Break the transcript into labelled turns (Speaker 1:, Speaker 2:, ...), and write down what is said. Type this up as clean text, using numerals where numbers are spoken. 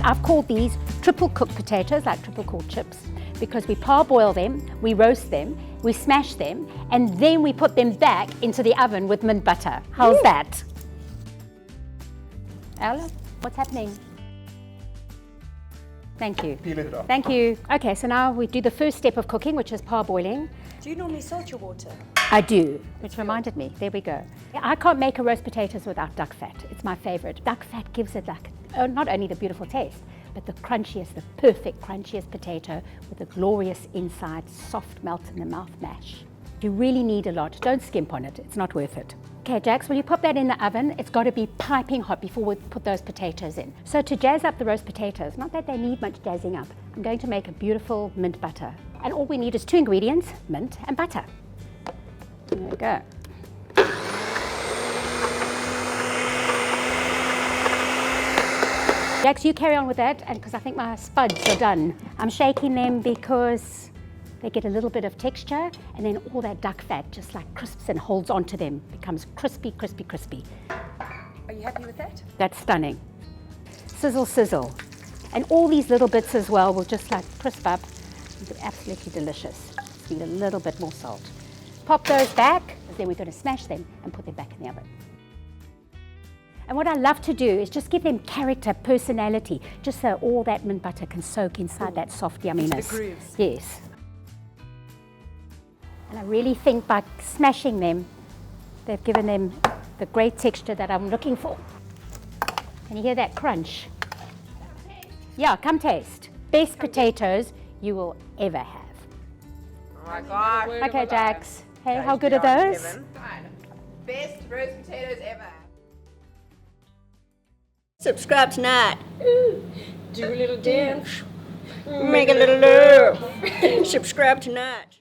Speaker 1: I've called these triple cooked potatoes, like triple cooked chips, because we parboil them, we roast them, we smash them, and then we put them back into the oven with mint butter. How's that? Ella, what's happening? Thank you.
Speaker 2: Peel it off.
Speaker 1: Thank you. Okay, so now we do the first step of cooking, which is parboiling.
Speaker 3: Do you normally salt your water?
Speaker 1: I do, which reminded me. There we go. I can't make a roast potatoes without duck fat. It's my favorite. Duck fat gives it like not only the beautiful taste, but the crunchiest, the perfect crunchiest potato with a glorious inside, soft melt in the mouth mash. You really need a lot. Don't skimp on it. It's not worth it. Okay, Jax, will you pop that in the oven? It's got to be piping hot before we put those potatoes in. So to jazz up the roast potatoes, not that they need much jazzing up, I'm going to make a beautiful mint butter. And all we need is 2 ingredients, mint and butter. There we go. Jax, you carry on with that, and because I think my spuds are done. I'm shaking them because they get a little bit of texture, and then all that duck fat just like crisps and holds onto them, becomes crispy, crispy, crispy.
Speaker 3: Are you happy with that?
Speaker 1: That's stunning. Sizzle, sizzle. And all these little bits as well will just like crisp up. It's absolutely delicious. Just need a little bit more salt. Pop those back, then we're going to smash them and put them back in the oven. And what I love to do is just give them character, personality, just so all that mint butter can soak inside that soft yumminess.
Speaker 3: The grooves.
Speaker 1: Yes. And I really think by smashing them, they've given them the great texture that I'm looking for. Can you hear that crunch? Yeah, come taste. Best potatoes you will ever have.
Speaker 4: Oh my gosh.
Speaker 1: Okay, Jax. Hey, how good are those?
Speaker 4: Best roast potatoes ever.
Speaker 3: Subscribe tonight.
Speaker 4: Do a little dance.
Speaker 3: Make a little love. Subscribe tonight.